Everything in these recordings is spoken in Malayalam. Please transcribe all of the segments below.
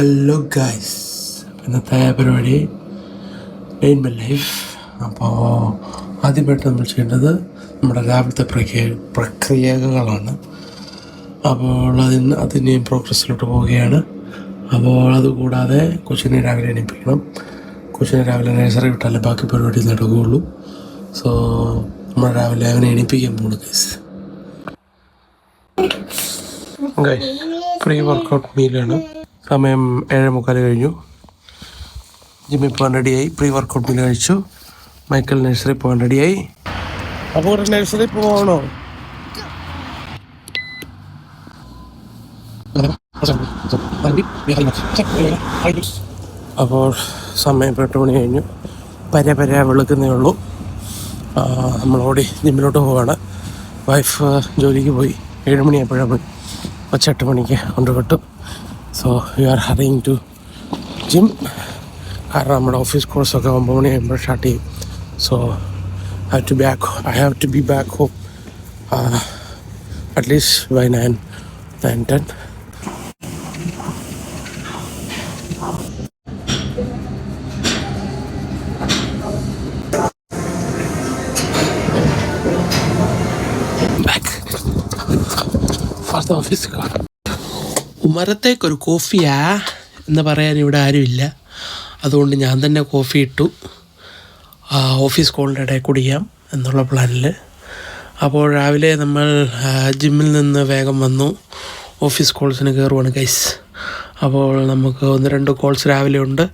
ഹലോ ഗായ്സ്, ഇന്നത്തെ പരിപാടി ഡേ ഇൻ മൈ ലൈഫ്. അപ്പോൾ ആദ്യമായിട്ട് നമ്മൾ ചെയ്യേണ്ടത് നമ്മുടെ രാവിലത്തെ പ്രക്രിയകളാണ്. അപ്പോൾ അതിന് പ്രോഗ്രസ്സിലോട്ട് പോവുകയാണ്. അപ്പോൾ അതുകൂടാതെ കൊച്ചിനെ രാവിലെ എണീപ്പിക്കണം. കൊച്ചിനെ രാവിലെ നഴ്സറി വിട്ടാലേ ബാക്കി പരിപാടി നടക്കുകയുള്ളൂ. സോ നമ്മൾ രാവിലെ അവനെ എണീപ്പിക്കാൻ പോകുന്നു ഗൈസ്. Pre workout മീലാണ്. സമയം 7:45 കഴിഞ്ഞു. ജിമ്മിൽ പോകാൻ റെഡിയായി. പ്രീ വർക്കൗട്ട് മീൽ കഴിച്ചു. മൈക്കിൾ നഴ്സറി പോകാൻ റെഡിയായി. അപ്പോൾ നഴ്സറി പോകണോ? അപ്പോൾ സമയം 8 മണി കഴിഞ്ഞു. പര വെളുക്കുന്നേ ഉള്ളൂ. നമ്മളോടി ജിമ്മിലോട്ട് പോവുകയാണ്. വൈഫ് ജോലിക്ക് പോയി. 7 മണിയായപ്പോഴാണ് പോയി. 8 മണിക്ക് കൊണ്ടുവിട്ടു. So you are hurrying to gym. കാരണം നമ്മുടെ ഓഫീസ് കോഴ്സൊക്കെ 9 മണിയാകുമ്പോൾ സ്റ്റാർട്ട് ചെയ്യും. So I have to be back home at least by 9-10. ഉമ്മറത്തേക്കൊരു കോഫിയാ എന്ന് പറയാൻ ഇവിടെ ആരുമില്ല. അതുകൊണ്ട് ഞാൻ തന്നെ കോഫി ഇട്ടു. ഓഫീസ് കോളിൻ്റെ ഇടയിൽ കുടിക്കാം എന്നുള്ള പ്ലാനിൽ. അപ്പോൾ രാവിലെ നമ്മൾ ജിമ്മിൽ നിന്ന് വേഗം വന്നു. ഓഫീസ് കോൾസിന് കയറുവാണ് ഗൈസ്. അപ്പോൾ നമുക്ക് 1-2 കോൾസ് രാവിലെ ഉണ്ട്.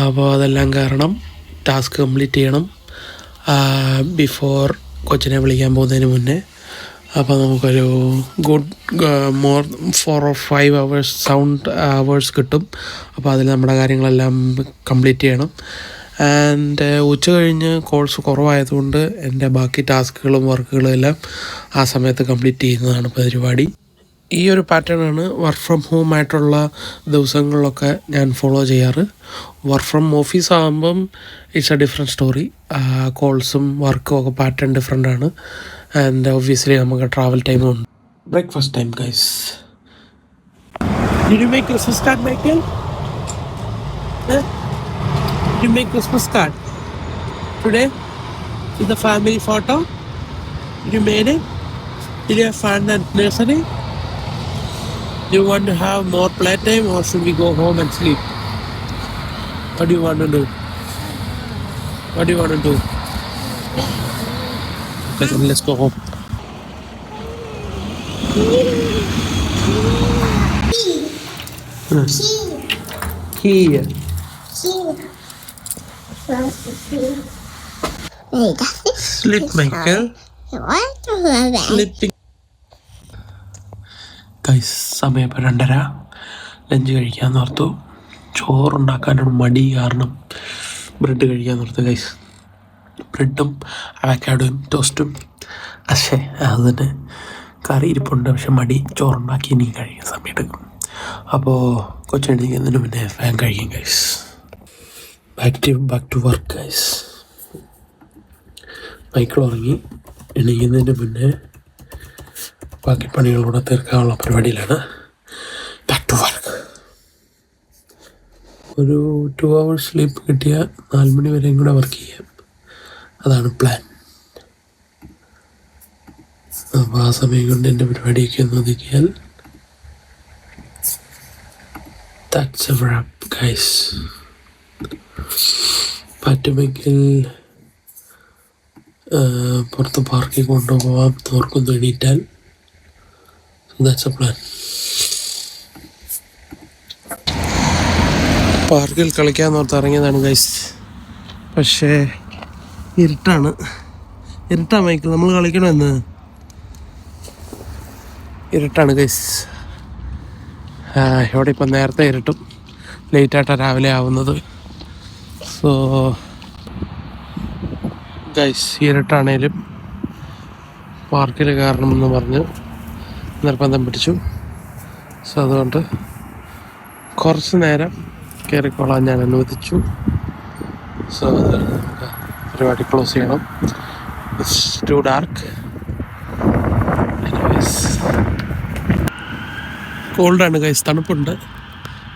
അപ്പോൾ അതെല്ലാം കാരണം ടാസ്ക് കംപ്ലീറ്റ് ചെയ്യണം ബിഫോർ കൊച്ചിനെ വിളിക്കാൻ പോകുന്നതിന് മുന്നേ. അപ്പോൾ നമുക്കൊരു good 4 or 5 hours sound hours കിട്ടും. അപ്പോൾ അതിൽ നമ്മുടെ കാര്യങ്ങളെല്ലാം കംപ്ലീറ്റ് ചെയ്യണം. ആൻഡ് ഉച്ച കഴിഞ്ഞ് കോൾസ് കുറവായതുകൊണ്ട് എൻ്റെ ബാക്കി ടാസ്കുകളും വർക്കുകളും എല്ലാം ആ സമയത്ത് കംപ്ലീറ്റ് ചെയ്യുന്നതാണ് പരിപാടി. ഈ ഒരു പാറ്റേണാണ് വർക്ക് ഫ്രം ഹോം ആയിട്ടുള്ള ദിവസങ്ങളിലൊക്കെ ഞാൻ ഫോളോ ചെയ്യാറ്. വർക്ക് ഫ്രം ഓഫീസ് ആകുമ്പം ഇറ്റ്സ് എ ഡിഫറെൻറ്റ് സ്റ്റോറി. കോൾസും വർക്കും ഒക്കെ പാറ്റേൺ ഡിഫറെൻ്റ് ആണ്. ആൻഡ് ഒബ്വിയസ്ലി നമുക്ക് ട്രാവൽ ടൈമും ഉണ്ട്. Breakfast time guys. Did you make Christmas card, Michael? Did you make Christmas card today with the family photo? Did you made it? Did you have fun at nursery? Do you want to have more playtime or should we go home and sleep? What do you want to do? What do you want to do? Let's go home. Here. Sleep, Michael. Sleeping. Guys, സമയം 2:30. ലഞ്ച് കഴിക്കാൻ ഓർത്തു. ചോറുണ്ടാക്കാനുള്ള മടി കാരണം ബ്രെഡ് കഴിക്കാൻ ഓർത്തു ഗൈസ്. ബ്രെഡും അവക്കാഡോയും ടോസ്റ്റും. പക്ഷേ അതിന് കറി ഇരിപ്പുണ്ട്. പക്ഷെ മടി. ചോറുണ്ടാക്കി ഇനി കഴിക്കാൻ സമയമെടുക്കും. അപ്പോൾ കൊച്ചെണീക്കുന്നതിന് മുന്നേ ഫാൻ കഴിക്കും guys. Back to work guys. Michael ഉറങ്ങി. എണീക്കുന്നതിന് മുന്നേ ബാക്കി പണികളൂടെ തീർക്കാനുള്ള പരിപാടിയിലാണ്. Back to work. ഒരു 2 hours സ്ലീപ്പ് കിട്ടിയാൽ 4 മണി വരെയും കൂടെ വർക്ക് ചെയ്യാം. അതാണ് പ്ലാൻ. അപ്പോൾ ആ സമയം കൊണ്ട് എൻ്റെ പരിപാടിയൊക്കെ ഒന്ന് ഒതുക്കിയാൽ that's a wrap guys. പറ്റുമെങ്കിൽ പുറത്ത് പാർക്കിൽ കൊണ്ടുപോകാം തോർക്കൊന്ന് എണീറ്റാൽ. that's a plan. പാർക്കിൽ കളിക്കാമെന്നോർത്ത് ഇറങ്ങിയതാണ് ഗൈസ്. പക്ഷേ ഇരുട്ടാണ് മൈക്കിൾ. നമ്മൾ കളിക്കണമെന്ന് ഇരുട്ടാണ് ഗൈസ്. ഇവിടെ ഇപ്പം നേരത്തെ ഇരുട്ടും. ലേറ്റായിട്ടാണ് രാവിലെ ആവുന്നത്. സോ ഗൈസ്, ഇരുട്ടാണേലും പാർക്കിൽ കയറണമെന്ന് പറഞ്ഞ് നിർബന്ധം പിടിച്ചു. സോ അതുകൊണ്ട് കുറച്ച് നേരം കയറിക്കോളാൻ ഞാൻ അനുവദിച്ചു. സോ നമുക്ക് പരിപാടി ക്ലോസ് ചെയ്യണം. It's too dark. കോൾഡാണ് ഗൈസ്, തണുപ്പുണ്ട്.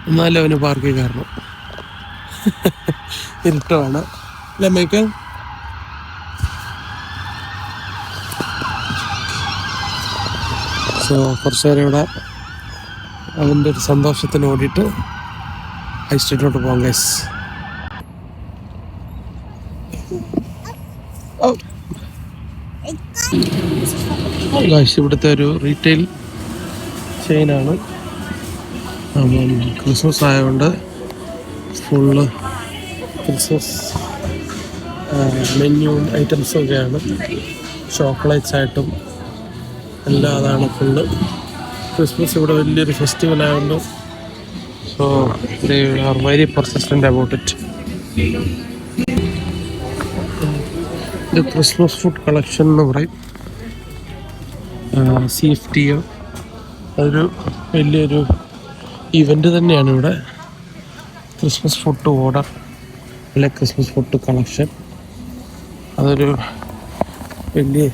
എന്നാലും അവന് പാർക്കിൽ കയറണം. ഇരുട്ടമാണ് അല്ലേ മൈക്കൽ? സോ കുറച്ച് നേരം ഇവിടെ അവൻ്റെ ഒരു സന്തോഷത്തിന് ഓടിയിട്ട് ഹൈ സ്ട്രീറ്റിലോട്ട് പോകാം ഗൈസ്. ഗൈസ് ഇവിടുത്തെ ഒരു റീറ്റെയിൽ ചെയിനാണ്. അപ്പം ക്രിസ്മസ് ആയതുകൊണ്ട് ഫുള്ള് ക്രിസ്മസ് മെനു ഐറ്റംസൊക്കെയാണ്. ചോക്ലേറ്റ്സ് ആയിട്ടും എല്ലാം അതാണ് ഫുള്ള്. ക്രിസ്മസ് ഇവിടെ വലിയൊരു ഫെസ്റ്റിവൽ ആയതുകൊണ്ട് so they are very persistent about it. ഇത് ക്രിസ്മസ് ഫുഡ് കളക്ഷൻ എന്ന് പറയും. CFTO അതൊരു വലിയൊരു ഇവൻ്റ് തന്നെയാണ് ഇവിടെ. ക്രിസ്മസ് ഫുഡ് ഓർഡർ അല്ലെ ക്രിസ്മസ് ഫുഡ് കളക്ഷൻ അതൊരു വലിയ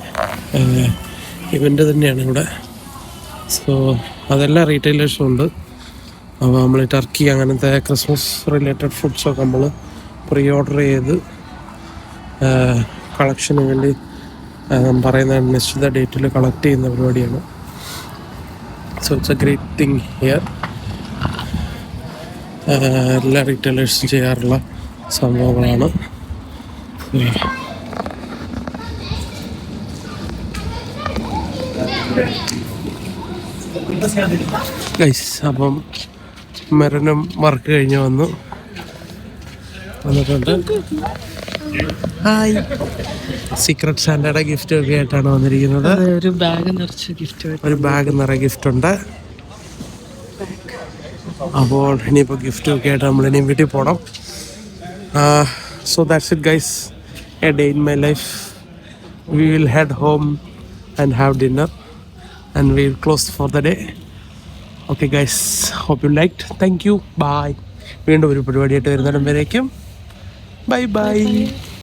ഇവൻ്റ് തന്നെയാണ് ഇവിടെ. സോ അതെല്ലാ റീറ്റെയിലേഴ്സും ഉണ്ട്. അപ്പോൾ നമ്മൾ ടർക്കി അങ്ങനത്തെ ക്രിസ്മസ് റിലേറ്റഡ് ഫുഡ്സൊക്കെ നമ്മൾ പ്രീ ഓർഡർ ചെയ്ത് കളക്ഷന് വേണ്ടി പറയുന്ന നിശ്ചിത ഡേറ്റിൽ കളക്ട് ചെയ്യുന്ന പരിപാടിയാണ്. So it's A great thing here. എല്ലാ റീറ്റെയിലേഴ്സും ചെയ്യാറുള്ള സംഭവങ്ങളാണ്. ഗൈസ് അപ്പം മരണം വർക്ക് കഴിഞ്ഞ് വന്നിട്ടുണ്ട്. ഹായ്, സീക്രട്ട് സാന്റയുടെ ഗിഫ്റ്റ് ഒക്കെ ആയിട്ടാണ് വന്നിരിക്കുന്നത്. ഒരു ബാഗ് നിറയെ ഗിഫ്റ്റ് ഉണ്ട്. അപ്പോൾ ഇനിയിപ്പോൾ ഗിഫ്റ്റ് ഒക്കെ ആയിട്ട് നമ്മൾ ഇനിയും വീട്ടിൽ പോകണം. So that's it guys, a day in my life. We will head home and have dinner and we will close for the day. Okay guys, hope you liked. Thank you, bye. വീണ്ടും ഒരു പരിപാടിയായിട്ട് വരുന്നിടം വരേക്കും ബൈ ബൈ.